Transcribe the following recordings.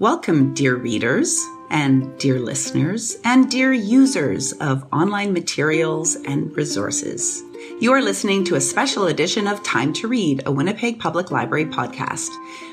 Welcome, dear readers, and dear listeners, and dear users of online materials and resources. You are listening to a special edition of Time to Read, a Winnipeg Public Library podcast.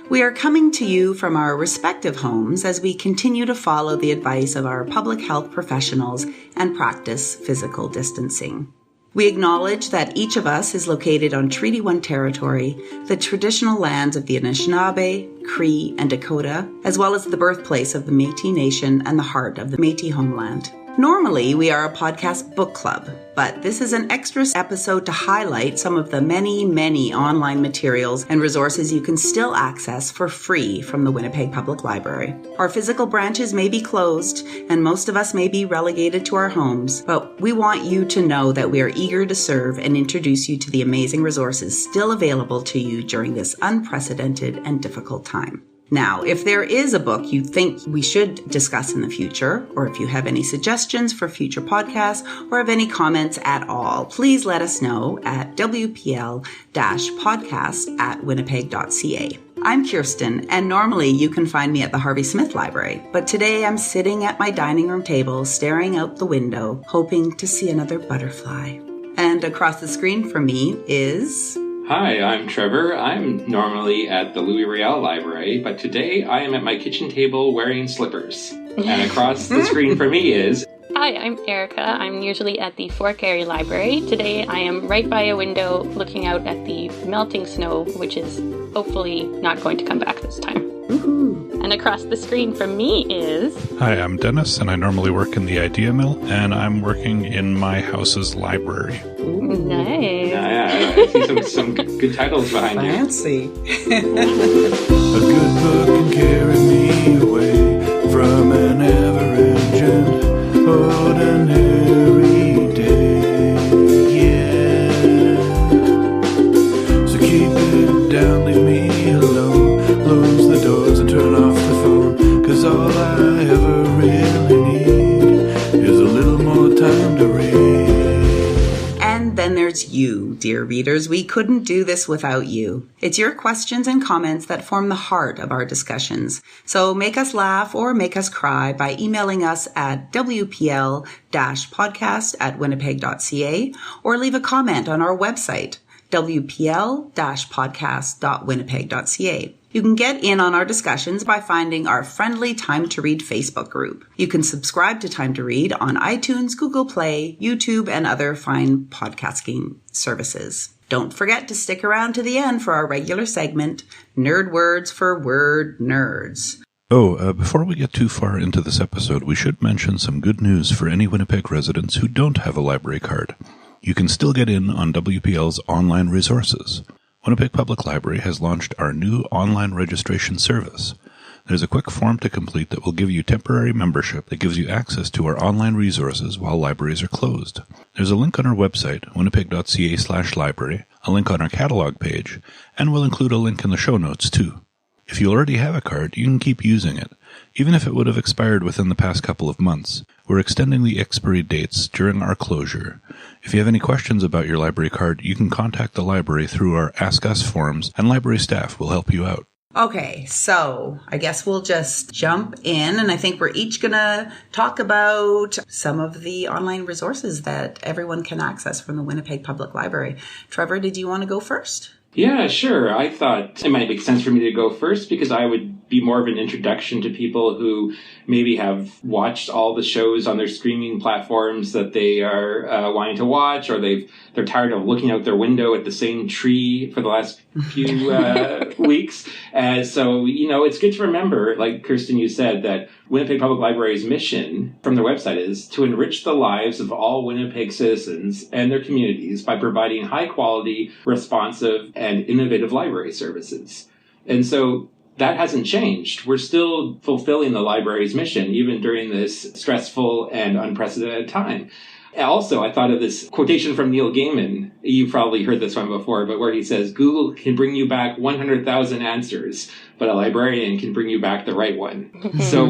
We are coming to you from our respective homes as we continue to follow the advice of our public health professionals and practice physical distancing. We acknowledge that each of us is located on Treaty 1 territory, the traditional lands of the Anishinaabe, Cree, and Dakota, as well as the birthplace of the Métis Nation and the heart of the Métis homeland. Normally, we are a podcast book club, but this is an extra episode to highlight some of the many online materials and resources you can still access for free from the Winnipeg Public Library. Our physical branches may be closed, and most of us may be relegated to our homes, but we want you to know that we are eager to serve and introduce you to the amazing resources still available to you during this unprecedented and difficult time. Now, if there is a book you think we should discuss in the future, or if you have any suggestions for future podcasts, or have any comments at all, please let us know at wpl-podcast@winnipeg.ca. I'm Kirsten, and normally you can find me at the Harvey Smith Library, but today I'm sitting at my dining room table, staring out the window, hoping to see another butterfly. And across the screen from me is... Hi, I'm Trevor. I'm normally at the Louis Riel Library, but today I am at my kitchen table wearing slippers. And across the screen for me is... Hi, I'm Erica. I'm usually at the Fort Garry Library. Today I am right by a window looking out at the melting snow, which is hopefully not going to come back this time. Woohoo! And across the screen from me is... Hi, I'm Dennis, and I normally work in the Idea Mill, and I'm working in my house's library. Ooh. Nice. Yeah, I see some good titles behind you. Fancy. A good book can carry me away from an average and ordinary day, yeah. So keep it down, leave me alone, close the doors and turn off the phone, 'cause all I ever really need is a little more time to read. And then there's you, dear readers. We couldn't do this without you. It's your questions and comments that form the heart of our discussions. So make us laugh or make us cry by emailing us at wpl-podcast@winnipeg.ca or leave a comment on our website, wpl-podcast.winnipeg.ca. You can get in on our discussions by finding our friendly Time to Read Facebook group. You can subscribe to Time to Read on iTunes, Google Play, YouTube, and other fine podcasting services. Don't forget to stick around to the end for our regular segment, Nerd Words for Word Nerds. Before we get too far into this episode, we should mention some good news for any Winnipeg residents who don't have a library card. You can still get in on WPL's online resources. Winnipeg Public Library has launched our new online registration service. There's a quick form to complete that will give you temporary membership that gives you access to our online resources while libraries are closed. There's a link on our website, winnipeg.ca/library, a link on our catalog page, and we'll include a link in the show notes too. If you already have a card, you can keep using it, even if it would have expired within the past couple of months. We're extending the expiry dates during our closure. If you have any questions about your library card, you can contact the library through our Ask Us forms, and library staff will help you out. Okay, so I guess we'll just jump in, and I think we're each going to talk about some of the online resources that everyone can access from the Winnipeg Public Library. Trevor, did you want to go first? Yeah, sure. I thought it might make sense for me to go first because I would be more of an introduction to people who maybe have watched all the shows on their streaming platforms that they are wanting to watch, or they're tired of looking out their window at the same tree for the last few weeks. So, it's good to remember, like Kirsten, you said, that Winnipeg Public Library's mission from their website is to enrich the lives of all Winnipeg citizens and their communities by providing high-quality, responsive, and innovative library services. And so that hasn't changed. We're still fulfilling the library's mission, even during this stressful and unprecedented time. Also, I thought of this quotation from Neil Gaiman. You've probably heard this one before, but where he says, Google can bring you back 100,000 answers, but a librarian can bring you back the right one. So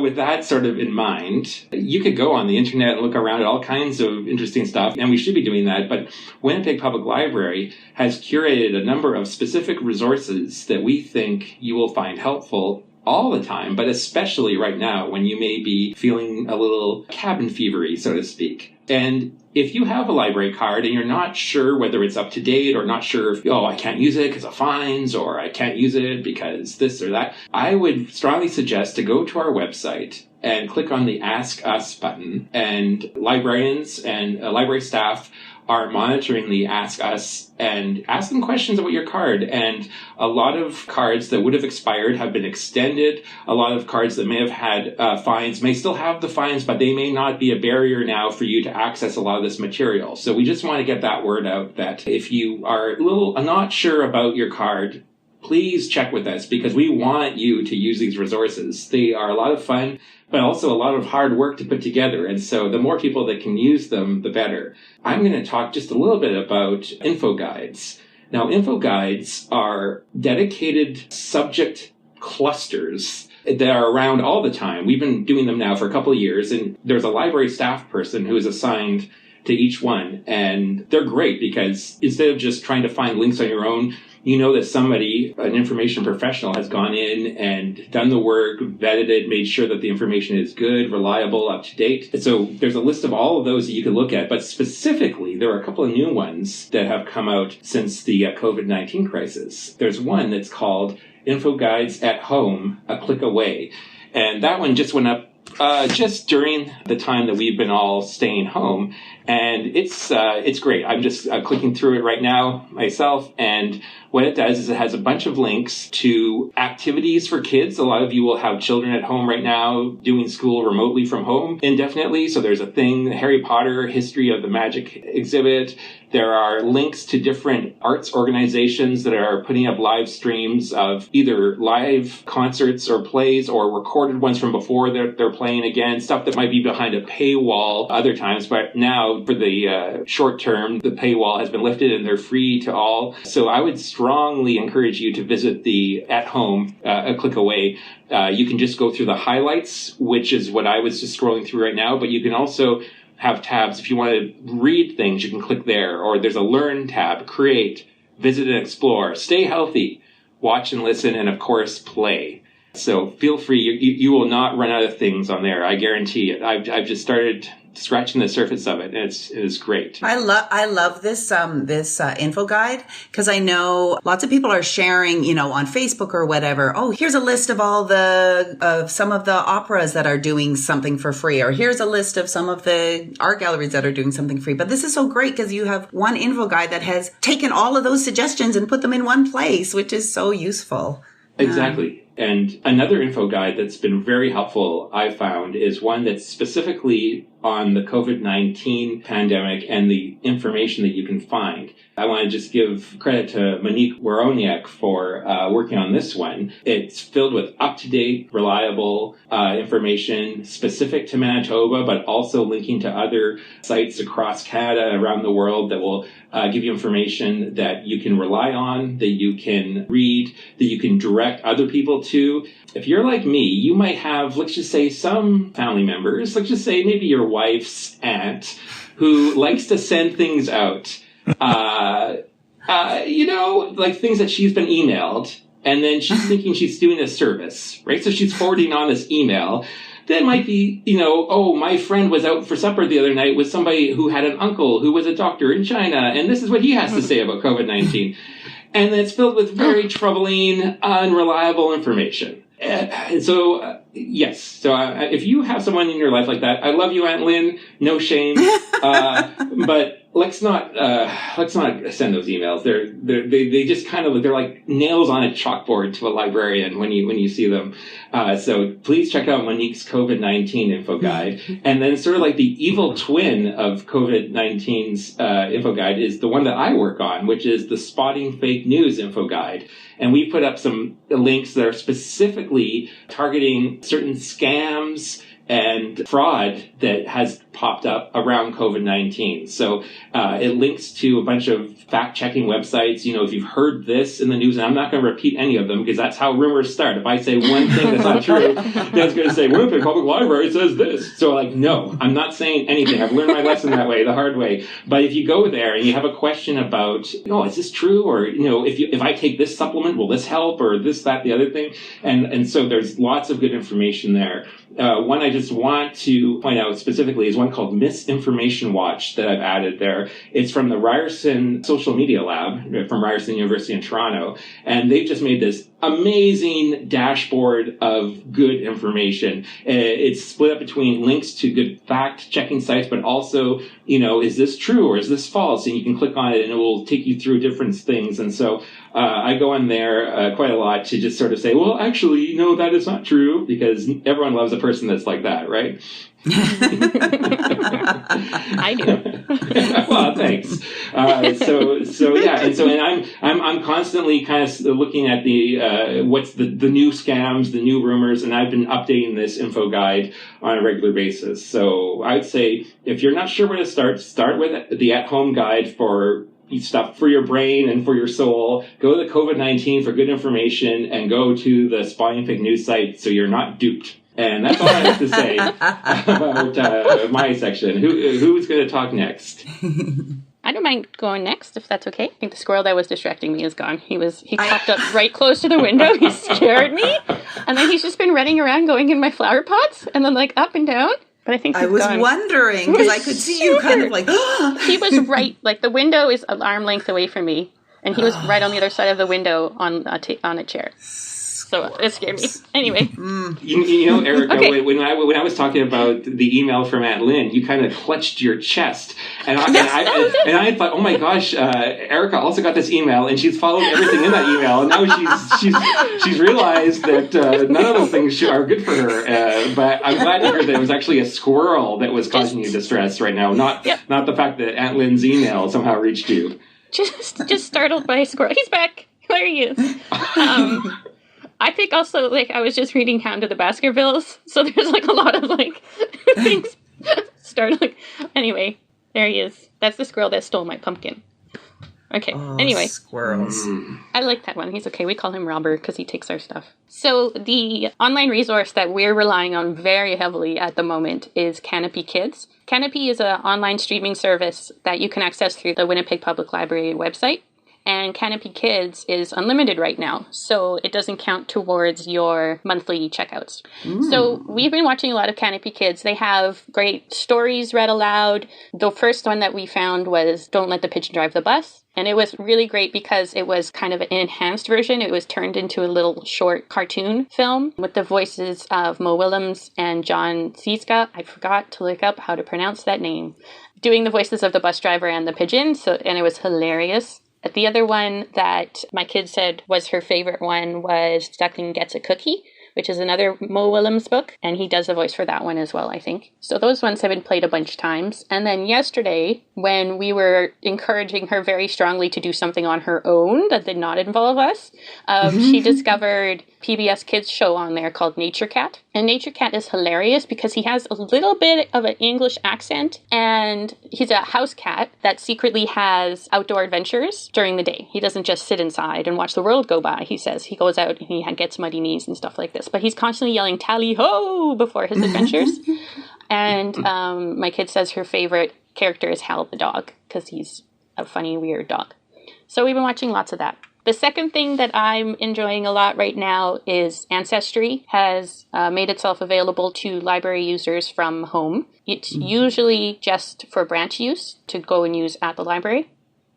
with that sort of in mind, you could go on the internet and look around at all kinds of interesting stuff, and we should be doing that. But Winnipeg Public Library has curated a number of specific resources that we think you will find helpful all the time, but especially right now when you may be feeling a little cabin fevery, so to speak. And if you have a library card and you're not sure whether it's up to date or not sure if, I can't use it because of fines or I can't use it because this or that, I would strongly suggest to go to our website and click on the Ask Us button. And librarians and library staff are monitoring the Ask Us and ask them questions about your card. And a lot of cards that would have expired have been extended. A lot of cards that may have had fines may still have the fines, but they may not be a barrier now for you to access a lot of this material. So we just want to get that word out that if you are not sure about your card, please check with us because we want you to use these resources. They are a lot of fun, but also a lot of hard work to put together. And so the more people that can use them, the better. I'm going to talk just a little bit about info guides. Now, info guides are dedicated subject clusters that are around all the time. We've been doing them now for a couple of years, and there's a library staff person who is assigned to each one. And they're great because instead of just trying to find links on your own, you know that somebody, an information professional, has gone in and done the work, vetted it, made sure that the information is good, reliable, up to date. And so there's a list of all of those that you can look at. But specifically, there are a couple of new ones that have come out since the COVID-19 crisis. There's one that's called Info Guides at Home, a Click Away. And that one just went up just during the time that we've been all staying home. And it's great. I'm just clicking through it right now myself. And what it does is it has a bunch of links to activities for kids. A lot of you will have children at home right now doing school remotely from home indefinitely. So there's a thing, the Harry Potter History of the Magic exhibit. There are links to different arts organizations that are putting up live streams of either live concerts or plays or recorded ones from before they're playing again, stuff that might be behind a paywall other times. But now for the short term, the paywall has been lifted and they're free to all. So I would strongly encourage you to visit the At Home, a click away. You can just go through the highlights, which is what I was just scrolling through right now, but you can also have tabs. If you want to read things, you can click there. Or there's a Learn tab, Create, Visit and Explore, Stay Healthy, Watch and Listen, and of course, Play. So feel free. You will not run out of things on there. I guarantee it. I've just started scratching the surface of it. And it is great. I love this info guide because I know lots of people are sharing, on Facebook or whatever. Oh, here's a list of some of the operas that are doing something for free, or here's a list of some of the art galleries that are doing something free. But this is so great because you have one info guide that has taken all of those suggestions and put them in one place, which is so useful. Exactly. And another info guide that's been very helpful, I found, is one that's specifically on the COVID-19 pandemic and the information that you can find. I want to just give credit to Monique Weroniak for working on this one. It's filled with up-to-date, reliable information specific to Manitoba, but also linking to other sites across Canada and around the world that will give you information that you can rely on, that you can read, that you can direct other people to. If you're like me, you might have, let's just say, some family members, let's just say maybe your wife's aunt, who likes to send things out, like things that she's been emailed, and then she's thinking she's doing a service, right? So she's forwarding on this email. That might be, my friend was out for supper the other night with somebody who had an uncle who was a doctor in China, and this is what he has to say about COVID-19. And it's filled with very troubling, unreliable information. And so, yes. So if you have someone in your life like that, I love you, Aunt Lynn. No shame. But let's not send those emails. They just kind of, they're like nails on a chalkboard to a librarian when you see them. So please check out Monique's COVID-19 info guide. And then sort of like the evil twin of COVID-19's info guide is the one that I work on, which is the Spotting Fake News info guide. And we put up some links that are specifically targeting certain scams and fraud that has popped up around COVID-19. So it links to a bunch of fact-checking websites. If you've heard this in the news, and I'm not going to repeat any of them because that's how rumors start. If I say one thing that's not true, that's going to say, Winnipeg Public Library says this. So no, I'm not saying anything. I've learned my lesson that way, the hard way. But if you go there and you have a question about, is this true? Or, if I take this supplement, will this help? Or this, that, the other thing? And so there's lots of good information there. One I just want to point out specifically is one called Misinformation Watch that I've added there. It's from the Ryerson Social Media Lab from Ryerson University in Toronto. And they've just made this amazing dashboard of good information. It's split up between links to good fact-checking sites, but also, is this true or is this false? And you can click on it and it will take you through different things. And so I go on there quite a lot to just sort of say, well, actually, that is not true, because everyone loves a person that's like that, right? I do. Well, thanks. And I'm constantly kind of looking at the what's the new scams, the new rumors, and I've been updating this info guide on a regular basis. So I'd say if you're not sure where to start with the at-home guide for stuff for your brain and for your soul. Go to the COVID-19 for good information, and go to the Spotting Fake News site so you're not duped. And that's all I have to say about my section. Who's going to talk next? I don't mind going next, if that's okay. I think the squirrel that was distracting me is gone. He popped up right close to the window. He scared me. And then he's just been running around going in my flower pots and then up and down. But I think I was wondering because I could see you kind of He was right, the window is an arm length away from me, and he was right on the other side of the window on a chair. So it scared me. Anyway. Erica, okay. when I was talking about the email from Aunt Lynn, you kind of clutched your chest. And I thought, oh my gosh, Erica also got this email, and she's followed everything in that email. And now she's realized that none of those things are good for her. But I'm glad to hear that it was actually a squirrel that was causing you distress right now, not the fact that Aunt Lynn's email somehow reached you. Just startled by a squirrel. He's back. There he is. I think also, I was just reading Hound of the Baskervilles, so there's, a lot of, things startling. Anyway, there he is. That's the squirrel that stole my pumpkin. Okay, anyway. Squirrels. I like that one. He's okay. We call him Robber because he takes our stuff. So the online resource that we're relying on very heavily at the moment is Canopy Kids. Canopy is an online streaming service that you can access through the Winnipeg Public Library website. And Canopy Kids is unlimited right now, so it doesn't count towards your monthly checkouts. So we've been watching a lot of Canopy Kids. They have great stories read aloud. The first one that we found was Don't Let the Pigeon Drive the Bus. And it was really great because it was kind of an enhanced version. It was turned into a little short cartoon film with the voices of Mo Willems and John Cizka. I forgot to look up how to pronounce that name. Doing the voices of the bus driver and the pigeon, and it was hilarious. The other one that my kid said was her favorite one was Duckling Gets a Cookie, which is another Mo Willems book, and he does the voice for that one as well, I think. So those ones have been played a bunch of times. And then yesterday, when we were encouraging her very strongly to do something on her own that did not involve us, she discovered PBS Kids show on there called Nature Cat. And Nature Cat is hilarious because he has a little bit of an English accent, and he's a house cat that secretly has outdoor adventures during the day. He doesn't just sit inside and watch the world go by, he says. He goes out and he gets muddy knees and stuff like this. But he's constantly yelling tally-ho before his adventures. And my kid says her favorite character is Hal the dog because he's a funny, weird dog. So we've been watching lots of that. The second thing that I'm enjoying a lot right now is Ancestry has made itself available to library users from home. It's usually just for branch use to go and use at the library.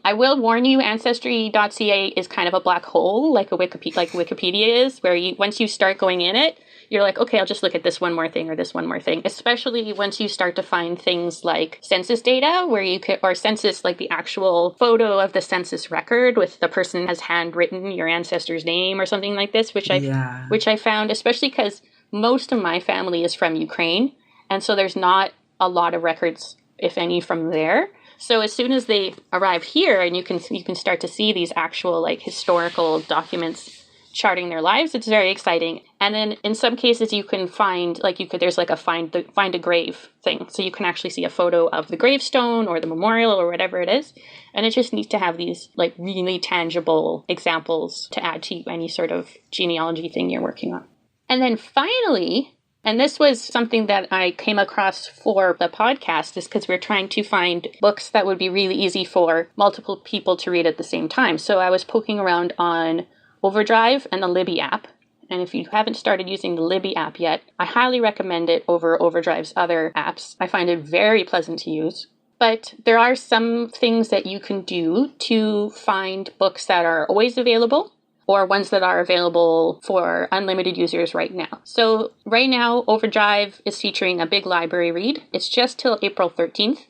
I will warn you, Ancestry.ca is kind of a black hole, like Wikipedia is, where once you start going in it, you're like, okay, I'll just look at this one more thing or this one more thing. Especially once you start to find things like census data, or census, like the actual photo of the census record with the person has handwritten your ancestor's name or something like this, which I found, especially because most of my family is from Ukraine, and so there's not a lot of records, if any, from there. So as soon as they arrive here and you can start to see these actual historical documents charting their lives. It's very exciting. And then in some cases you can find, there's like a find a grave thing. So you can actually see a photo of the gravestone or the memorial or whatever it is. And it just needs to have these like really tangible examples to add to any sort of genealogy thing you're working on. And then finally, and this was something that I came across for the podcast, is because we're trying to find books that would be really easy for multiple people to read at the same time. So I was poking around on Overdrive and the Libby app. And if you haven't started using the Libby app yet, I highly recommend it over Overdrive's other apps. I find it very pleasant to use. But there are some things that you can do to find books that are always available, or ones that are available for unlimited users right now. So right now, Overdrive is featuring a big library read. It's just till April 13th,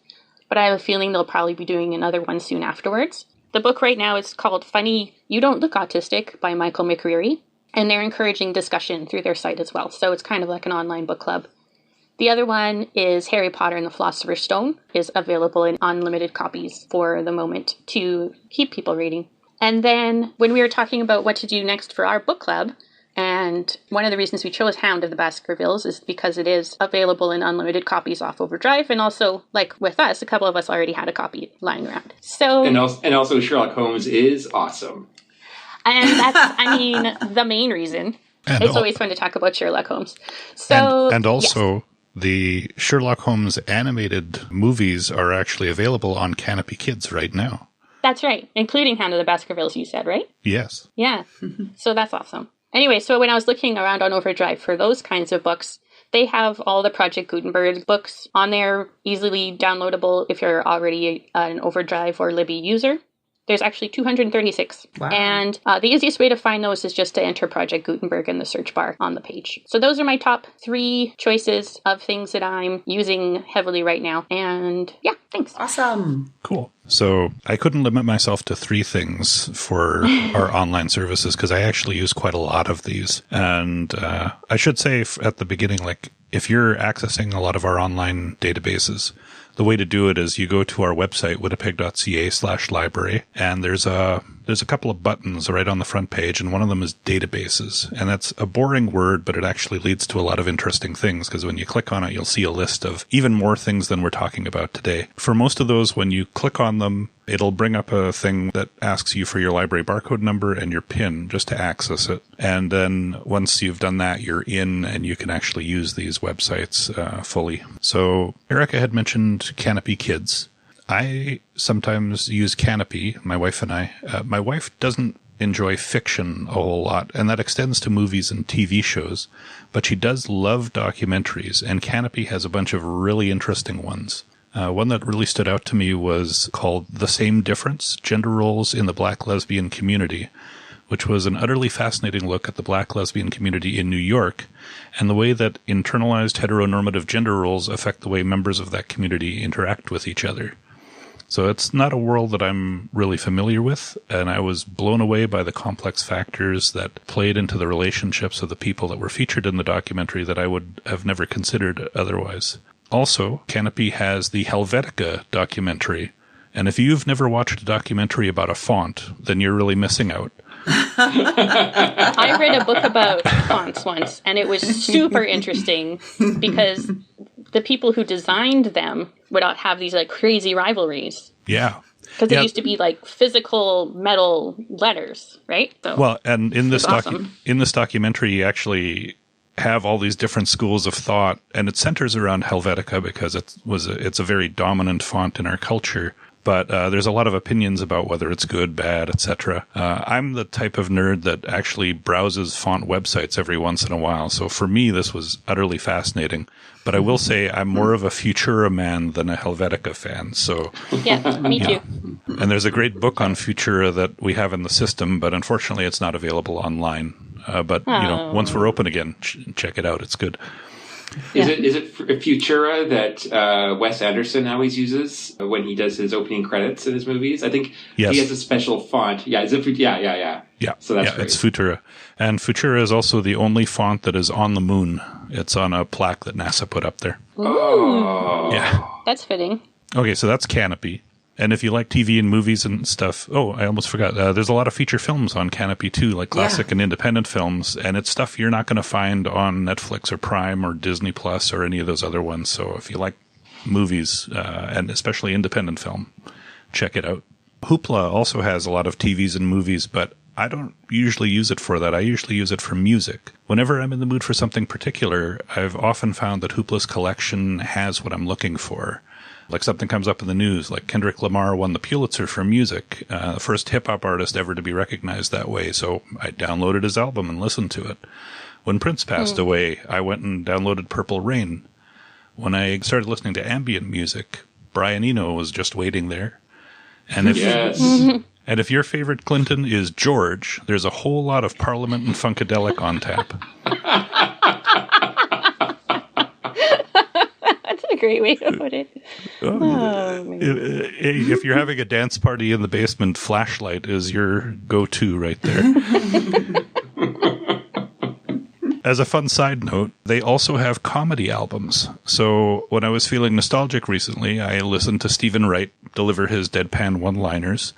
but I have a feeling they'll probably be doing another one soon afterwards. The book right now is called Funny You Don't Look Autistic by Michael McCreary, and they're encouraging discussion through their site as well. So it's kind of like an online book club. The other one is Harry Potter and the Philosopher's Stone, is available in unlimited copies for the moment to keep people reading. And then when we were talking about what to do next for our book club, and one of the reasons we chose Hound of the Baskervilles is because it is available in unlimited copies off Overdrive, and also, like with us, a couple of us already had a copy lying around. So and also Sherlock Holmes is awesome. And that's, the main reason. And it's always fun to talk about Sherlock Holmes. So and also, yes. The Sherlock Holmes animated movies are actually available on Canopy Kids right now. That's right, including Hound of the Baskervilles, you said, right? Yes. Yeah, so that's awesome. Anyway, so when I was looking around on Overdrive for those kinds of books, they have all the Project Gutenberg books on there, easily downloadable if you're already an Overdrive or Libby user. There's actually 236. Wow. And the easiest way to find those is just to enter Project Gutenberg in the search bar on the page. So those are my top 3 choices of things that I'm using heavily right now. And yeah, thanks. Awesome. Cool. So I couldn't limit myself to 3 things for our online services because I actually use quite a lot of these. And I should say at the beginning, if you're accessing a lot of our online databases, the way to do it is you go to our website, winnipeg.ca/library, and there's a couple of buttons right on the front page, and one of them is databases. And that's a boring word, but it actually leads to a lot of interesting things, because when you click on it, you'll see a list of even more things than we're talking about today. For most of those, when you click on them, it'll bring up a thing that asks you for your library barcode number and your PIN just to access it. And then once you've done that, you're in and you can actually use these websites fully. So Erica had mentioned Canopy Kids. I sometimes use Canopy, my wife and I. My wife doesn't enjoy fiction a whole lot, and that extends to movies and TV shows, but she does love documentaries, and Canopy has a bunch of really interesting ones. One that really stood out to me was called The Same Difference, Gender Roles in the Black Lesbian Community, which was an utterly fascinating look at the Black lesbian community in New York and the way that internalized heteronormative gender roles affect the way members of that community interact with each other. So it's not a world that I'm really familiar with, and I was blown away by the complex factors that played into the relationships of the people that were featured in the documentary that I would have never considered otherwise. Also, Canopy has the Helvetica documentary, and if you've never watched a documentary about a font, then you're really missing out. I read a book about fonts once, and it was super interesting because the people who designed them would have these crazy rivalries. Yeah. Because it used to be physical metal letters, right? So, well, and in this documentary, you actually have all these different schools of thought, and it centers around Helvetica because it's a very dominant font in our culture. But there's a lot of opinions about whether it's good, bad, etc. I'm the type of nerd that actually browses font websites every once in a while. So for me, this was utterly fascinating. But I will say I'm more of a Futura man than a Helvetica fan. So yeah, me too. And there's a great book on Futura that we have in the system, but unfortunately it's not available online. But once we're open again, check it out. It's good. Is it Futura that Wes Anderson always uses when he does his opening credits in his movies? I think he has a special font. Yeah, is it? Yeah. So that's great. It's Futura. And Futura is also the only font that is on the moon. It's on a plaque that NASA put up there. Ooh. Yeah. That's fitting. Okay, so that's Canopy. And if you like TV and movies and stuff, I almost forgot. There's a lot of feature films on Canopy too, like classic and independent films. And it's stuff you're not going to find on Netflix or Prime or Disney Plus or any of those other ones. So if you like movies, and especially independent film, check it out. Hoopla also has a lot of TVs and movies, but I don't usually use it for that. I usually use it for music. Whenever I'm in the mood for something particular, I've often found that Hoopla's collection has what I'm looking for. Like something comes up in the news, like Kendrick Lamar won the Pulitzer for music, the first hip-hop artist ever to be recognized that way. So I downloaded his album and listened to it. When Prince passed away, I went and downloaded Purple Rain. When I started listening to ambient music, Brian Eno was just waiting there. And if and if your favorite Clinton is George, there's a whole lot of Parliament and Funkadelic on tap. That's a great way to put it. If you're having a dance party in the basement, Flashlight is your go-to right there. As a fun side note, they also have comedy albums. So when I was feeling nostalgic recently, I listened to Stephen Wright deliver his deadpan one-liners.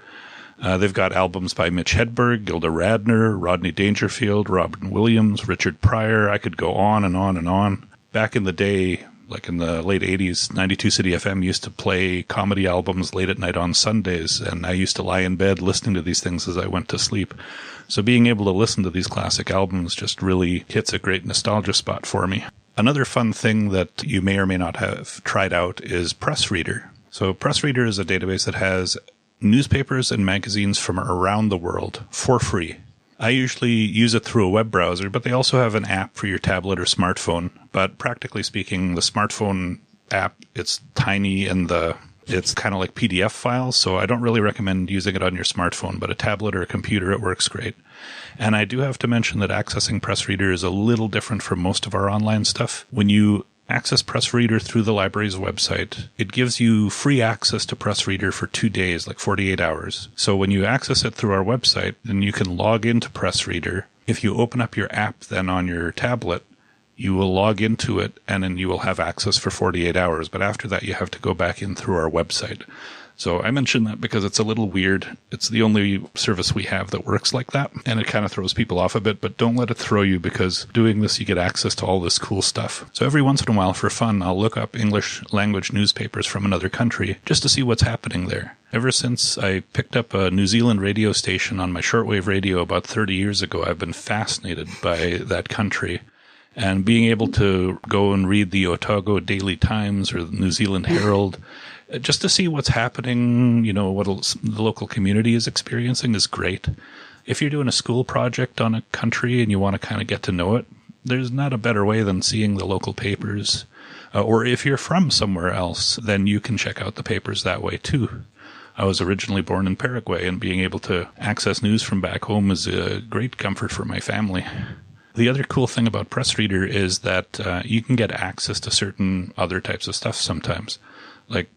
They've got albums by Mitch Hedberg, Gilda Radner, Rodney Dangerfield, Robin Williams, Richard Pryor. I could go on and on and on. Back in the day, like in the late 80s, 92 City FM used to play comedy albums late at night on Sundays, and I used to lie in bed listening to these things as I went to sleep. So being able to listen to these classic albums just really hits a great nostalgia spot for me. Another fun thing that you may or may not have tried out is PressReader. So PressReader is a database that has newspapers and magazines from around the world for free. I usually use it through a web browser, but they also have an app for your tablet or smartphone. But practically speaking, the smartphone app, it's tiny and it's kind of like PDF files, so I don't really recommend using it on your smartphone, but a tablet or a computer, it works great. And I do have to mention that accessing PressReader is a little different from most of our online stuff. When you access PressReader through the library's website, it gives you free access to PressReader for 2 days, like 48 hours. So when you access it through our website, then you can log into PressReader. If you open up your app then on your tablet, you will log into it and then you will have access for 48 hours. But after that, you have to go back in through our website. So I mention that because it's a little weird. It's the only service we have that works like that, and it kind of throws people off a bit, but don't let it throw you, because doing this, you get access to all this cool stuff. So every once in a while, for fun, I'll look up English language newspapers from another country just to see what's happening there. Ever since I picked up a New Zealand radio station on my shortwave radio about 30 years ago, I've been fascinated by that country. And being able to go and read the Otago Daily Times or the New Zealand Herald, just to see what's happening, what the local community is experiencing is great. If you're doing a school project on a country and you want to kind of get to know it, there's not a better way than seeing the local papers. Or if you're from somewhere else, then you can check out the papers that way too. I was originally born in Paraguay, and being able to access news from back home is a great comfort for my family. The other cool thing about PressReader is that you can get access to certain other types of stuff sometimes. Like,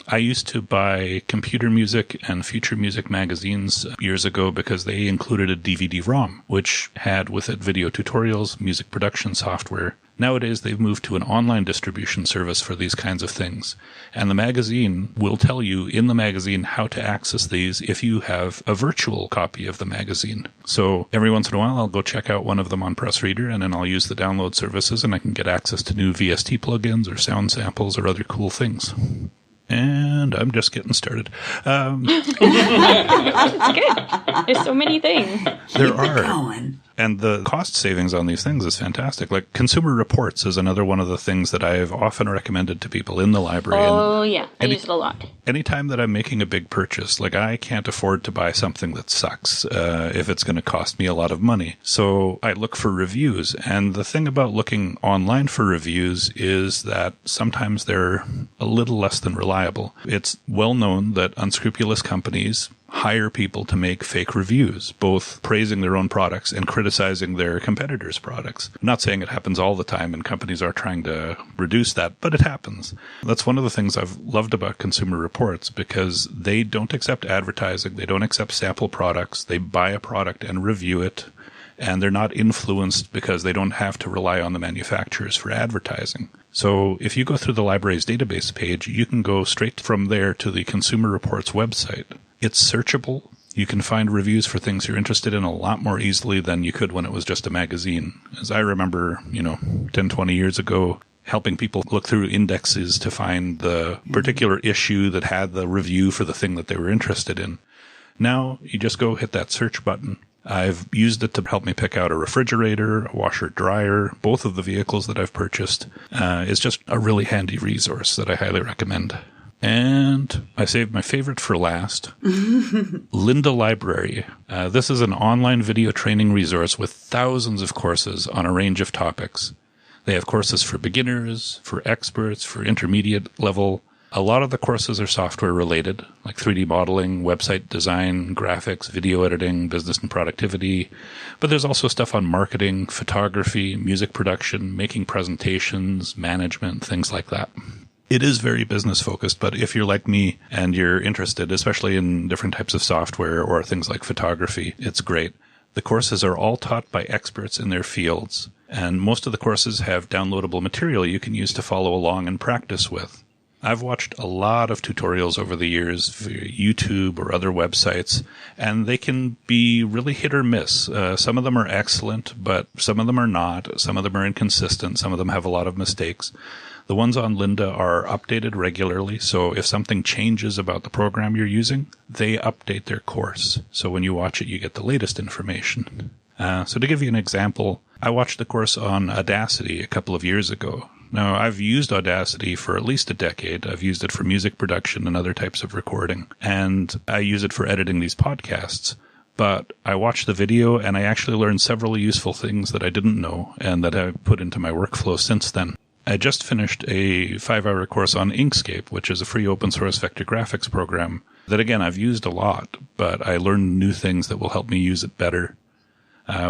I used to buy computer music and future music magazines years ago because they included a DVD-ROM, which had with it video tutorials, music production software. Nowadays, they've moved to an online distribution service for these kinds of things. And the magazine will tell you in the magazine how to access these if you have a virtual copy of the magazine. So every once in a while, I'll go check out one of them on PressReader, and then I'll use the download services, and I can get access to new VST plugins or sound samples or other cool things. And I'm just getting started. Good. There's so many things. There are. And the cost savings on these things is fantastic. Like Consumer Reports is another one of the things that I've often recommended to people in the library. Oh, yeah. I use it a lot. Anytime that I'm making a big purchase, like I can't afford to buy something that sucks if it's going to cost me a lot of money. So I look for reviews. And the thing about looking online for reviews is that sometimes they're a little less than reliable. It's well known that unscrupulous companies hire people to make fake reviews, both praising their own products and criticizing their competitors' products. I'm not saying it happens all the time, and companies are trying to reduce that, but it happens. That's one of the things I've loved about Consumer Reports, because they don't accept advertising, they don't accept sample products, they buy a product and review it, and they're not influenced because they don't have to rely on the manufacturers for advertising. So if you go through the library's database page, you can go straight from there to the Consumer Reports website. It's searchable. You can find reviews for things you're interested in a lot more easily than you could when it was just a magazine. As I remember, 10, 20 years ago, helping people look through indexes to find the particular issue that had the review for the thing that they were interested in. Now, you just go hit that search button. I've used it to help me pick out a refrigerator, a washer, dryer, both of the vehicles that I've purchased. It's just a really handy resource that I highly recommend. And I saved my favorite for last. Lynda Library. This is an online video training resource with thousands of courses on a range of topics. They have courses for beginners, for experts, for intermediate level. A lot of the courses are software related, like 3D modeling, website design, graphics, video editing, business and productivity. But there's also stuff on marketing, photography, music production, making presentations, management, things like that. It is very business focused, but if you're like me and you're interested, especially in different types of software or things like photography, it's great. The courses are all taught by experts in their fields, and most of the courses have downloadable material you can use to follow along and practice with. I've watched a lot of tutorials over the years via YouTube or other websites, and they can be really hit or miss. Some of them are excellent, but some of them are not. Some of them are inconsistent. Some of them have a lot of mistakes. The ones on Lynda are updated regularly, so if something changes about the program you're using, they update their course. So when you watch it, you get the latest information. So to give you an example, I watched the course on Audacity a couple of years ago. Now, I've used Audacity for at least a decade. I've used it for music production and other types of recording, and I use it for editing these podcasts. But I watched the video, and I actually learned several useful things that I didn't know and that I've put into my workflow since then. I just finished a 5-hour course on Inkscape, which is a free open source vector graphics program that, again, I've used a lot, but I learned new things that will help me use it better.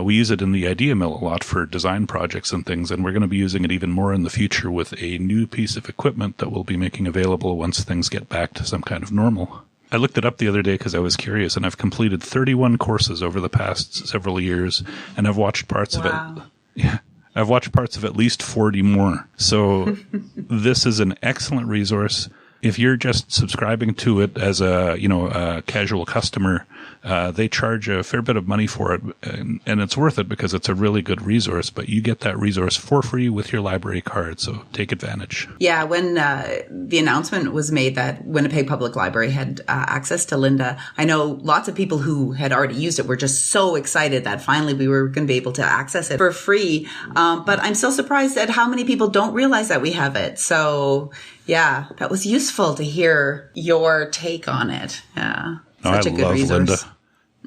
We use it in the Idea Mill a lot for design projects and things, and we're going to be using it even more in the future with a new piece of equipment that we'll be making available once things get back to some kind of normal. I looked it up the other day because I was curious, and I've completed 31 courses over the past several years, and I've watched parts of it. Yeah. I've watched parts of at least 40 more. So this is an excellent resource. If you're just subscribing to it as a casual customer, they charge a fair bit of money for it, and it's worth it because it's a really good resource, but you get that resource for free with your library card, so take advantage. Yeah, when the announcement was made that Winnipeg Public Library had access to Lynda, I know lots of people who had already used it were just so excited that finally we were going to be able to access it for free. But I'm still surprised at how many people don't realize that we have it. So yeah, that was useful to hear your take on it. Yeah, such a good resource.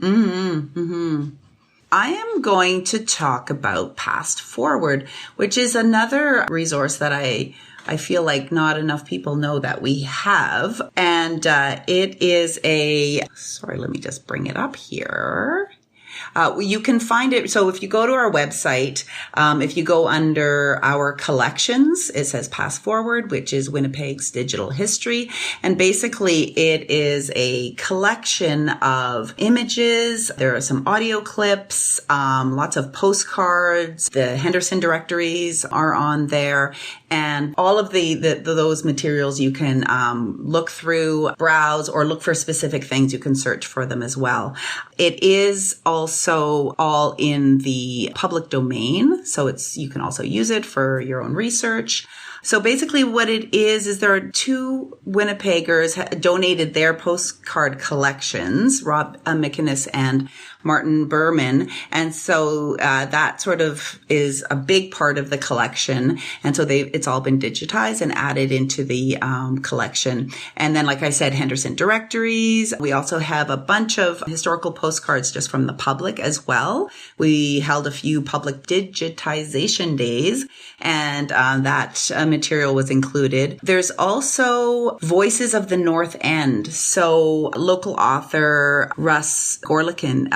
Lynda. I am going to talk about Past Forward, which is another resource that I feel like not enough people know that we have. And it is let me just bring it up here. You can find it. So if you go to our website, if you go under our collections, it says Past Forward, which is Winnipeg's digital history. And basically it is a collection of images. There are some audio clips, lots of postcards. The Henderson directories are on there. And all of those materials you can look through, browse, or look for specific things. You can search for them as well. It is also all in the public domain, so you can also use it for your own research. So basically what it is there are two Winnipeggers donated their postcard collections, Rob McInnes and Martin Berman. And so that sort of is a big part of the collection. And so it's all been digitized and added into the collection. And then, like I said, Henderson directories. We also have a bunch of historical postcards just from the public as well. We held a few public digitization days, and that material was included. There's also Voices of the North End. So local author Russ Gorlikin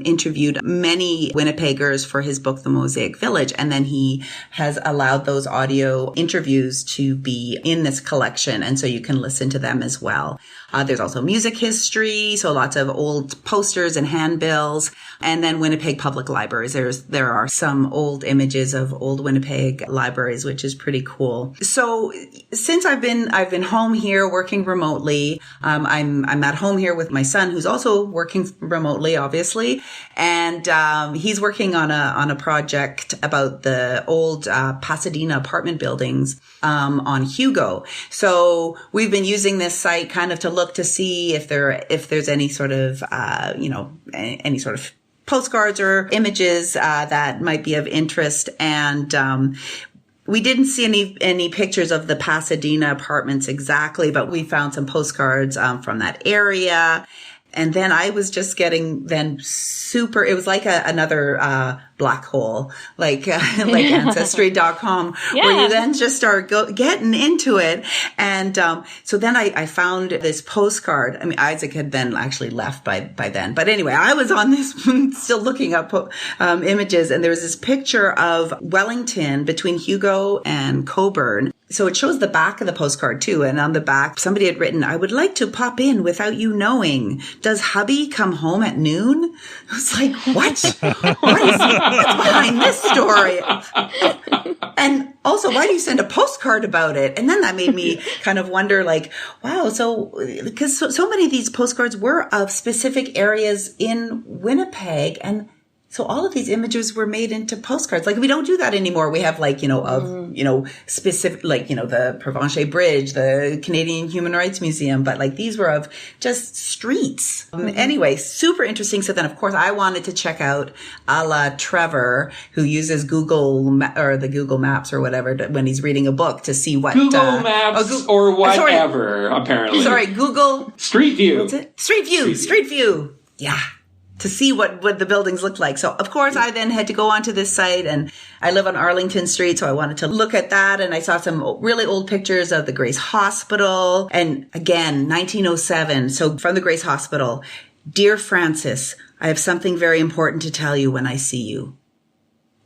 interviewed many Winnipeggers for his book, The Mosaic Village. And then he has allowed those audio interviews to be in this collection. And so you can listen to them as well. There's also music history, so lots of old posters and handbills. And then Winnipeg Public Libraries. There are some old images of old Winnipeg libraries, which is pretty cool. So since I've been home here working remotely, I'm at home here with my son, who's also working remotely, obviously. And he's working on a project about the old Pasadena apartment buildings on Hugo. So we've been using this site kind of to look to see if there's any sort of any sort of postcards or images that might be of interest. And we didn't see any pictures of the Pasadena apartments exactly, but we found some postcards from that area. And then I was just getting it was like another black hole, like Ancestry.com, where you then just start getting into it. And so then I found this postcard. I mean, Isaac had then actually left by then. But anyway, I was on this, still looking up images, and there was this picture of Wellington between Hugo and Coburn. So it shows the back of the postcard too. And on the back, somebody had written, "I would like to pop in without you knowing. Does hubby come home at noon?" I was like, what? What's behind this story? And also, why do you send a postcard about it? And then that made me kind of wonder, like, wow, because so many of these postcards were of specific areas in Winnipeg, and so all of these images were made into postcards. Like, we don't do that anymore. We have specific, the Provencher Bridge, the Canadian Human Rights Museum, but these were of just streets. Anyway, super interesting. So then, of course, I wanted to check out a la Trevor, who uses Google Maps or whatever when he's reading a book to see what Google Maps or whatever. Apparently, Google Street View. What's it? Street View. Yeah. To see what the buildings look like. So, of course, I then had to go onto this site, and I live on Arlington Street, so I wanted to look at that. And I saw some really old pictures of the Grace Hospital. And again, 1907. So from the Grace Hospital, "Dear Francis, I have something very important to tell you when I see you."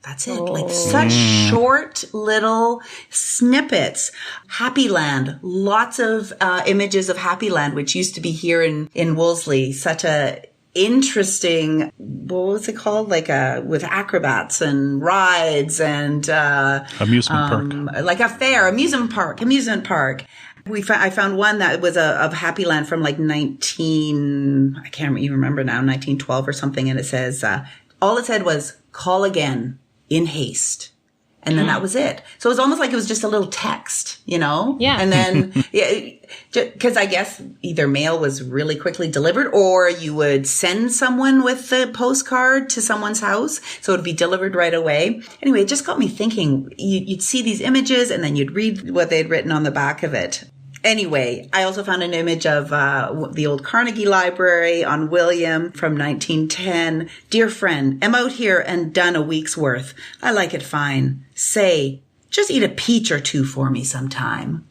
That's it. Such short little snippets. Happy Land. Lots of images of Happy Land, which used to be here in Wolseley. Such a interesting, what was it called? With acrobats and rides and amusement park, like a fair, amusement park. I found one that was of Happy Land from I can't even remember now, 1912 or something, and it says all it said was "call again in haste." And then that was it. So it was almost like it was just a little text, Yeah. And then, because I guess either mail was really quickly delivered, or you would send someone with the postcard to someone's house, so it would be delivered right away. Anyway, it just got me thinking. You'd see these images, and then you'd read what they'd written on the back of it. Anyway, I also found an image of the old Carnegie Library on William from 1910. "Dear friend, am out here and done a week's worth. I like it fine. Say, just eat a peach or two for me sometime."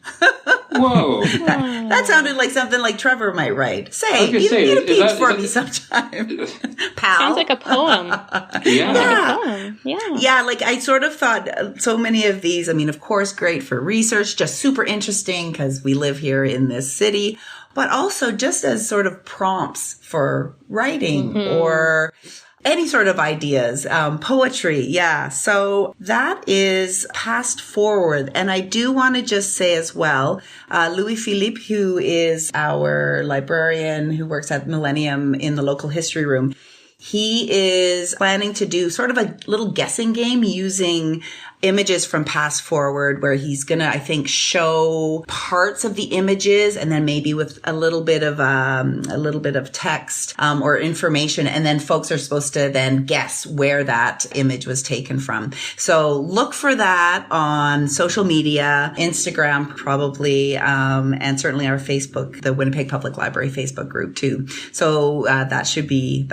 Whoa. That sounded like something like Trevor might write. Say, eat a peach for me sometime. Pal. Sounds like a poem. Yeah. Yeah, I sort of thought so many of these, of course, great for research, just super interesting because we live here in this city, but also just as sort of prompts for writing or any sort of ideas, poetry. Yeah. So that is Past Forward. And I do want to just say as well, Louis Philippe, who is our librarian who works at Millennium in the local history room, he is planning to do sort of a little guessing game using images from Past Forward, where he's going to, I think, show parts of the images and then maybe with a little bit of text, or information. And then folks are supposed to then guess where that image was taken from. So look for that on social media, Instagram, probably, and certainly our Facebook, the Winnipeg Public Library Facebook group too. So, that should be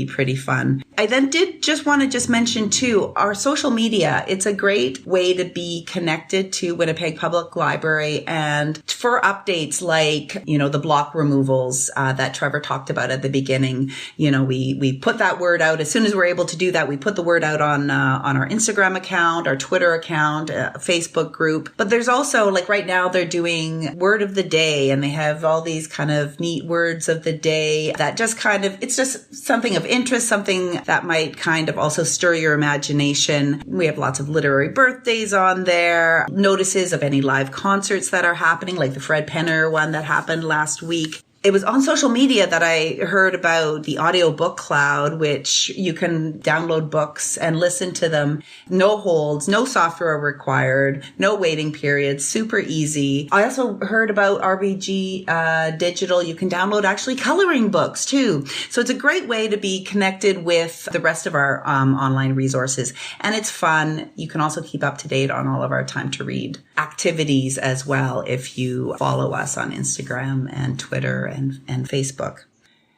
pretty fun. I then did just want to mention too, our social media. It's a great great way to be connected to Winnipeg Public Library and for updates like, the block removals that Trevor talked about at the beginning. We put that word out as soon as we're able to do that. We put the word out on our Instagram account, our Twitter account, Facebook group. But there's also, like right now, they're doing word of the day, and they have all these kind of neat words of the day that just it's just something of interest, something that might kind of also stir your imagination. We have lots of literary birthdays on there, notices of any live concerts that are happening, like the Fred Penner one that happened last week. It was on social media that I heard about the audiobook cloud, which you can download books and listen to them. No holds, no software required, no waiting periods, super easy. I also heard about RBG Digital. You can download actually coloring books too. So it's a great way to be connected with the rest of our online resources. And it's fun. You can also keep up to date on all of our Time to Read activities as well if you follow us on Instagram and Twitter and Facebook.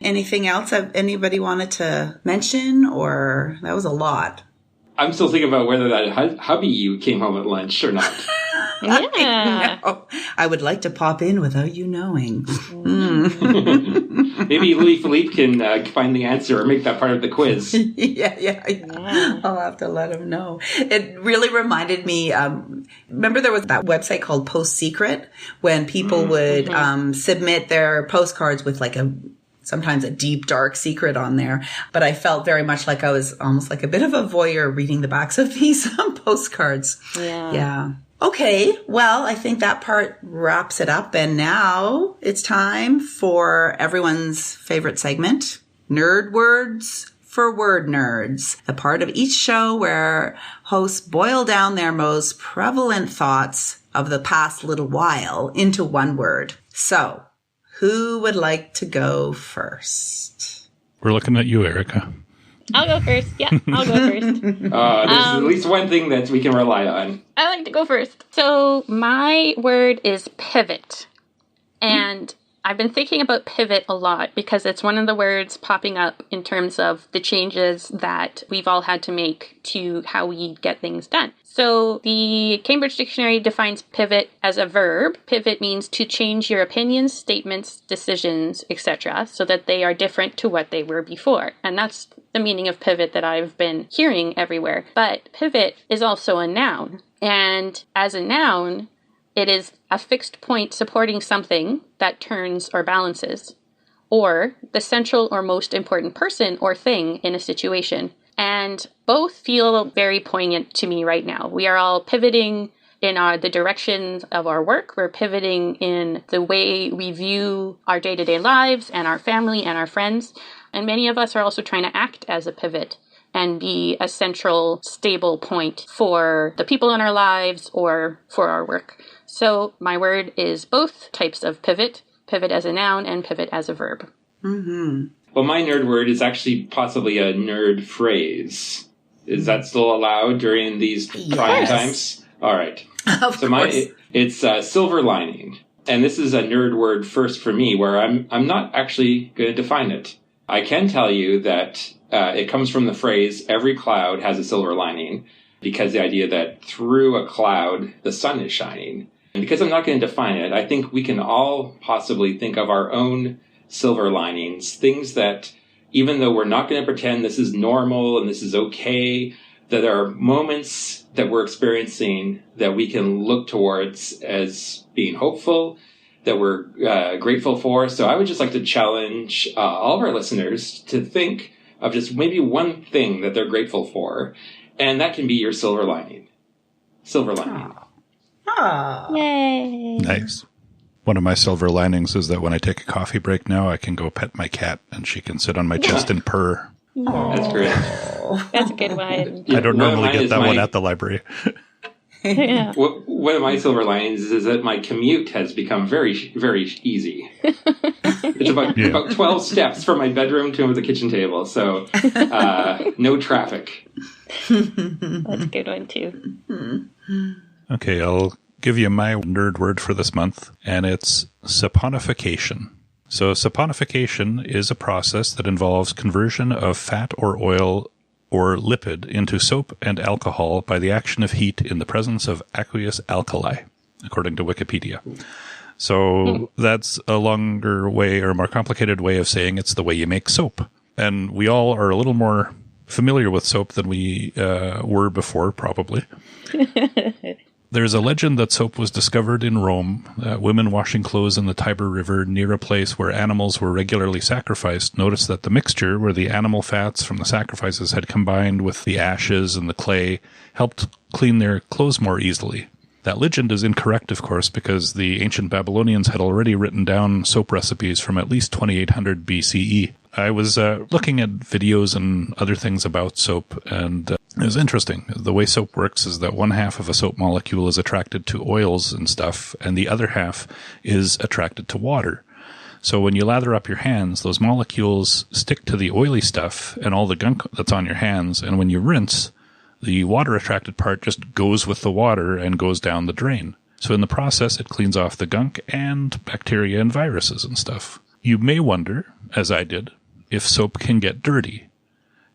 Anything else that anybody wanted to mention, or that was a lot? I'm still thinking about whether that hubby you came home at lunch or not. Yeah. I would like to pop in without you knowing. Maybe Louis Philippe can find the answer or make that part of the quiz. Yeah. I'll have to let him know. It really reminded me, remember there was that website called PostSecret when people would submit their postcards with sometimes a deep, dark secret on there. But I felt very much like I was almost like a bit of a voyeur reading the backs of these postcards. Yeah. Okay, well, I think that part wraps it up. And now it's time for everyone's favorite segment, Nerd Words for Word Nerds, the part of each show where hosts boil down their most prevalent thoughts of the past little while into one word. So, who would like to go first? We're looking at you, Erica. I'll go first. Yeah, I'll go first. There's at least one thing that we can rely on. I like to go first. So my word is pivot. And I've been thinking about pivot a lot because it's one of the words popping up in terms of the changes that we've all had to make to how we get things done. So the Cambridge Dictionary defines pivot as a verb. Pivot means to change your opinions, statements, decisions, etc., so that they are different to what they were before. And that's the meaning of pivot that I've been hearing everywhere. But pivot is also a noun. And as a noun, it is a fixed point supporting something that turns or balances, or the central or most important person or thing in a situation. And both feel very poignant to me right now. We are all pivoting in the directions of our work. We're pivoting in the way we view our day-to-day lives and our family and our friends. And many of us are also trying to act as a pivot and be a central, stable point for the people in our lives or for our work. So my word is both types of pivot as a noun and pivot as a verb. Mm-hmm. Well, my nerd word is actually possibly a nerd phrase. Is that still allowed during these trying times? All right. Of course. It's silver lining. And this is a nerd word first for me, where I'm not actually going to define it. I can tell you that it comes from the phrase, every cloud has a silver lining, because the idea that through a cloud, the sun is shining. And because I'm not going to define it, I think we can all possibly think of our own silver linings, things that, even though we're not going to pretend this is normal and this is okay, that there are moments that we're experiencing that we can look towards as being hopeful, that we're grateful for. So I would just like to challenge all of our listeners to think of just maybe one thing that they're grateful for, and that can be your silver lining. Silver lining. Oh. Yay. Nice. One of my silver linings is that when I take a coffee break now, I can go pet my cat and she can sit on my chest and purr. That's great. That's a good one. I don't normally get that one at the library. Yeah. One of my silver linings is that my commute has become very, very easy. It's about 12 steps from my bedroom to the kitchen table, so no traffic. That's a good one, too. Okay, I'll give you my nerd word for this month, and it's saponification. So saponification is a process that involves conversion of fat or oil or lipid into soap and alcohol by the action of heat in the presence of aqueous alkali, according to Wikipedia. So that's a longer way or more complicated way of saying it's the way you make soap. And we all are a little more familiar with soap than we were before, probably. There's a legend that soap was discovered in Rome. Women washing clothes in the Tiber River near a place where animals were regularly sacrificed noticed that the mixture where the animal fats from the sacrifices had combined with the ashes and the clay helped clean their clothes more easily. That legend is incorrect, of course, because the ancient Babylonians had already written down soap recipes from at least 2800 BCE. I was looking at videos and other things about soap, and it was interesting. The way soap works is that one half of a soap molecule is attracted to oils and stuff, and the other half is attracted to water. So when you lather up your hands, those molecules stick to the oily stuff and all the gunk that's on your hands, and when you rinse, the water-attracted part just goes with the water and goes down the drain. So in the process, it cleans off the gunk and bacteria and viruses and stuff. You may wonder, as I did, if soap can get dirty.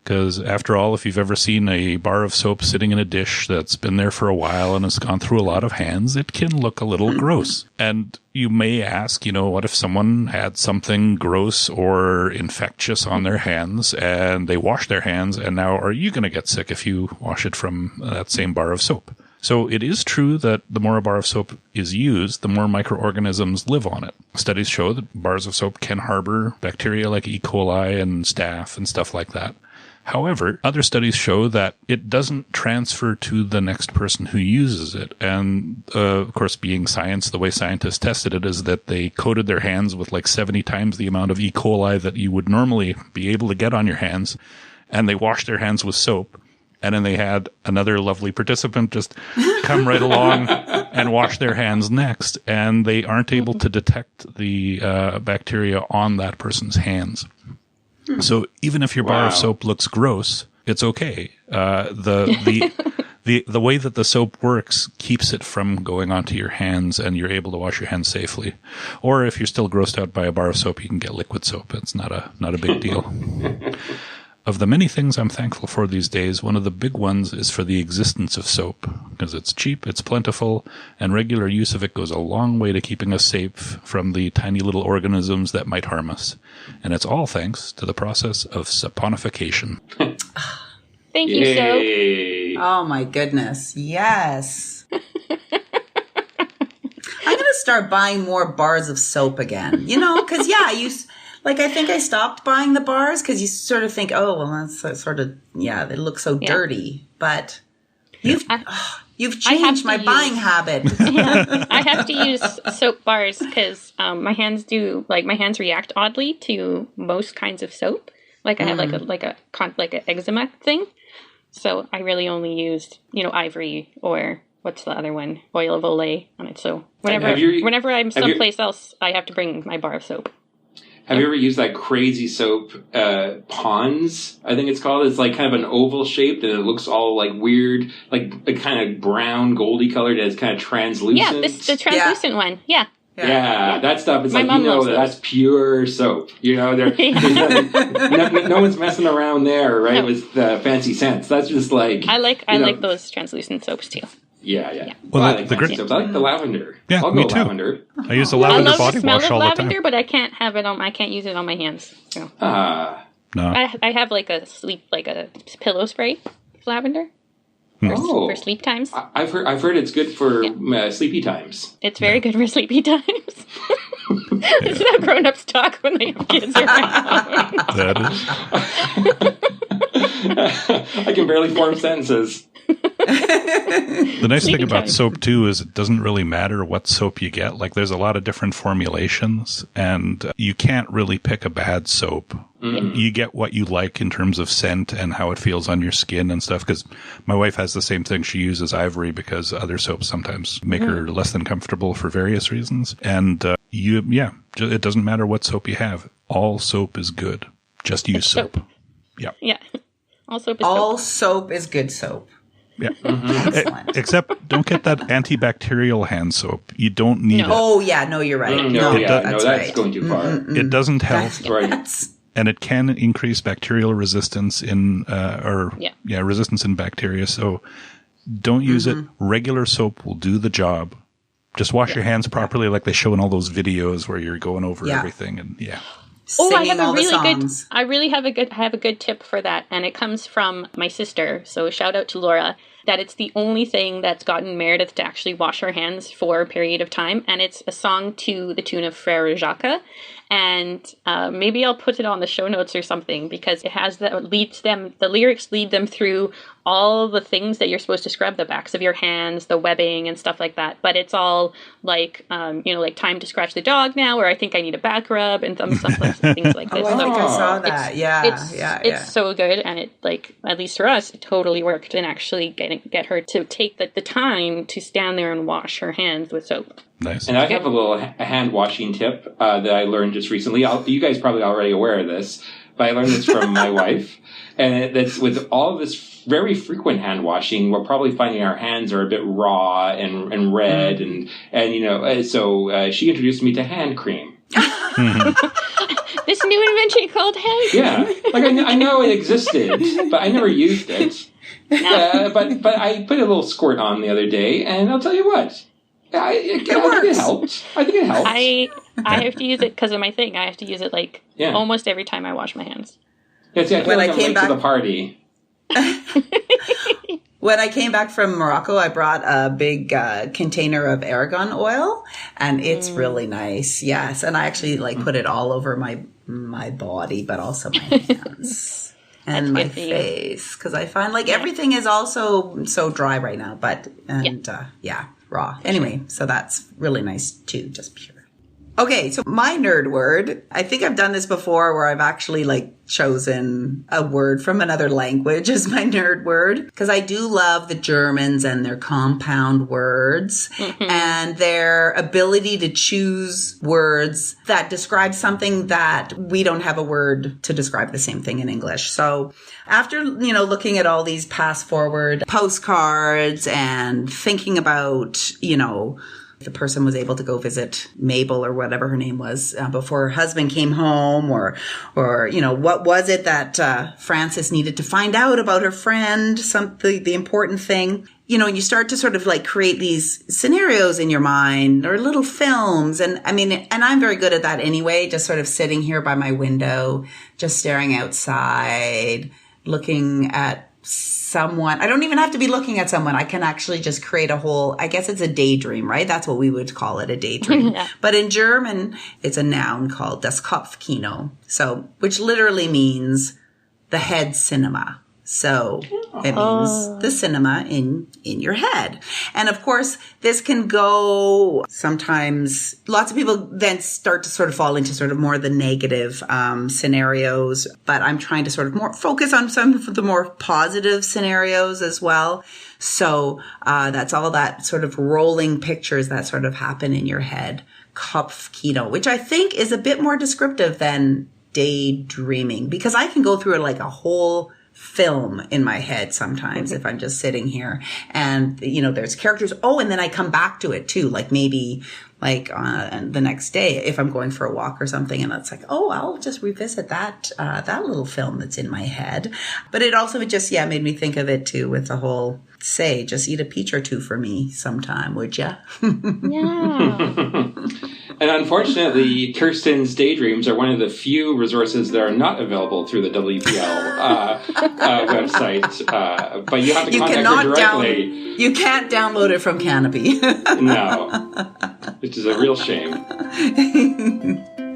Because after all, if you've ever seen a bar of soap sitting in a dish that's been there for a while and has gone through a lot of hands, it can look a little gross. And you may ask, what if someone had something gross or infectious on their hands and they wash their hands, and now are you going to get sick if you wash it from that same bar of soap? So it is true that the more a bar of soap is used, the more microorganisms live on it. Studies show that bars of soap can harbor bacteria like E. coli and staph and stuff like that. However, other studies show that it doesn't transfer to the next person who uses it. And, of course, being science, the way scientists tested it is that they coated their hands with like 70 times the amount of E. coli that you would normally be able to get on your hands. And they washed their hands with soap. And then they had another lovely participant just come right along and wash their hands next. And they aren't able to detect the bacteria on that person's hands. So even if your bar of soap looks gross, it's okay. The way that the soap works keeps it from going onto your hands, and you're able to wash your hands safely. Or if you're still grossed out by a bar of soap, you can get liquid soap. It's not a big deal. Of the many things I'm thankful for these days, one of the big ones is for the existence of soap, because it's cheap, it's plentiful, and regular use of it goes a long way to keeping us safe from the tiny little organisms that might harm us. And it's all thanks to the process of saponification. Thank you, soap. Oh my goodness. Yes. I'm going to start buying more bars of soap again, because I think I stopped buying the bars because you sort of think, oh, well, that's sort of, they look so dirty. But you've changed my buying habit. Yeah, I have to use soap bars because my hands react oddly to most kinds of soap. Like I have like an eczema thing. So I really only used, Ivory or what's the other one? Oil of Olay on it. So whenever I'm someplace else, I have to bring my bar of soap. Have you ever used that crazy soap, Pond's, I think it's called? It's like kind of an oval shaped and it looks all like weird, like a kind of brown, goldy colored, and it's kind of translucent. Yeah, the translucent one. Yeah. Yeah, that stuff is My like, that's pure soap. There's no one's messing around there, right, with fancy scents. That's just like... I like those translucent soaps too. Yeah. Well, I like soaps. I like the lavender. Yeah, I'll me go too. Lavender. I use the lavender body wash all the time. Lavender, but I can't have it on. I can't use it on my hands. So. No. I have like a pillow spray lavender. For sleep times. I've heard it's good for sleepy times. It's very good for sleepy times. This is how grown-ups talk when they have kids around. That is. I can barely form sentences. The nice thing about soap, too, is it doesn't really matter what soap you get. Like, there's a lot of different formulations, and you can't really pick a bad soap. Mm-hmm. You get what you like in terms of scent and how it feels on your skin and stuff, because my wife has the same thing. She uses Ivory because other soaps sometimes make her less than comfortable for various reasons. And it doesn't matter what soap you have. All soap is good. Just use soap. Yeah. Yeah. All soap is good soap. Yeah. Except don't get that antibacterial hand soap. You don't need it. Oh, yeah. No, you're right. That's right. going too far. It doesn't help. And it can increase bacterial resistance resistance in bacteria. So don't use it. Regular soap will do the job. Just wash your hands properly, like they show in all those videos where you're going over everything. And I have a really good tip for that, and it comes from my sister. So shout out to Laura. That it's the only thing that's gotten Meredith to actually wash her hands for a period of time, and it's a song to the tune of Frère Jacques. And maybe I'll put it on the show notes or something, because it has the lyrics lead them through all the things that you're supposed to scrub, the backs of your hands, the webbing and stuff like that. But it's all like, like time to scratch the dog now, or I think I need a back rub and things like this. I think I saw that. It's so good. And it, like, at least for us, it totally worked in actually get her to take the time to stand there and wash her hands with soap. Nice. And I have a hand washing tip that I learned just recently. You guys probably already aware of this, but I learned this from my wife. And that's with all of this very frequent hand washing, we're probably finding our hands are a bit raw and red, and so she introduced me to hand cream. This new invention called hand cream. Yeah, like I know it existed, but I never used it. But I put a little squirt on the other day, and I'll tell you what. I think it helped. I have to use it because of my thing. I have to use it almost every time I wash my hands. Yeah, see, I feel like I'm late to the party. When I came back from Morocco, I brought a big container of argan oil, and it's really nice. Yes, and I actually put it all over my body, but also my hands and my face, because I find everything is also so dry right now. But raw. Anyway, so that's really nice too, just pure. Okay, so my nerd word, I think I've done this before where I've actually chosen a word from another language as my nerd word, because I do love the Germans and their compound words and their ability to choose words that describe something that we don't have a word to describe the same thing in English. So after, looking at all these pass forward postcards and thinking about, the person was able to go visit Mabel or whatever her name was before her husband came home, or what was it that Frances needed to find out about her friend, the important thing. You start to sort of create these scenarios in your mind or little films. And and I'm very good at that anyway, just sort of sitting here by my window, just staring outside, looking at someone. I don't even have to be looking at someone. I can actually just create a whole, I guess it's a daydream, right? That's what we would call it, a daydream. But in German, it's a noun called das Kopfkino. So, which literally means the head cinema. So it means the cinema in your head. And of course, this can go sometimes, lots of people then start to sort of fall into sort of more the negative scenarios, but I'm trying to sort of more focus on some of the more positive scenarios as well. So that's all that sort of rolling pictures that sort of happen in your head. Kopfkino, which I think is a bit more descriptive than daydreaming, because I can go through a whole film in my head sometimes if I'm just sitting here and, there's characters. Oh, and then I come back to it too. Maybe the next day if I'm going for a walk or something, and it's I'll just revisit that little film that's in my head. But it also just, made me think of it too with the whole, say, just eat a peach or two for me sometime, would ya? Yeah. And unfortunately, Kirsten's daydreams are one of the few resources that are not available through the WPL website. But you have to contact her directly. You can't download it from Canopy. No, which is a real shame.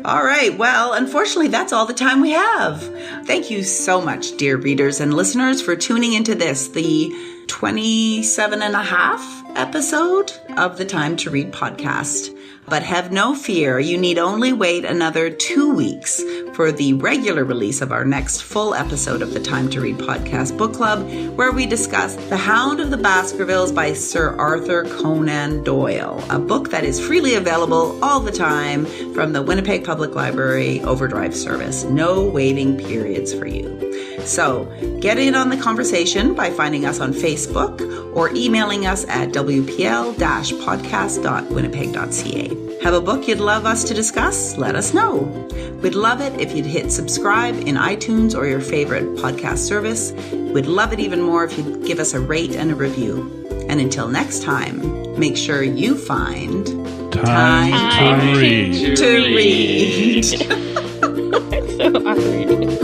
All right. Well, unfortunately, that's all the time we have. Thank you so much, dear readers and listeners, for tuning into this, the 27.5 episode of the Time to Read podcast. But have no fear, you need only wait another 2 weeks for the regular release of our next full episode of the Time to Read podcast book club, where we discuss The Hound of the Baskervilles by Sir Arthur Conan Doyle, a book that is freely available all the time from the Winnipeg Public Library Overdrive service. No waiting periods for you. So get in on the conversation by finding us on Facebook or emailing us at wpl-podcast.winnipeg.ca. Have a book you'd love us to discuss? Let us know. We'd love it if you'd hit subscribe in iTunes or your favorite podcast service. We'd love it even more if you'd give us a rate and a review. And until next time, make sure you find time to read. To read. It's so awkward.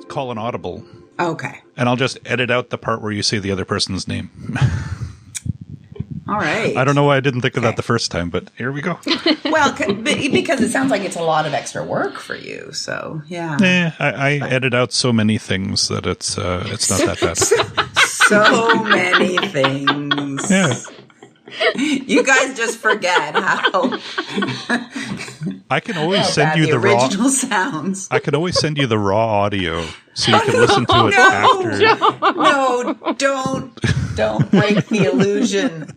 Call an audible. Okay. And I'll just edit out the part where you say the other person's name. All right. I don't know why I didn't think of that the first time, but here we go. Well, because it sounds like it's a lot of extra work for you. So, yeah. I edit out so many things that it's not that bad. So many things. Yeah. You guys just forget how I can always send you the original raw sounds. I can always send you the raw audio so you can listen to it after. No, don't break the illusion.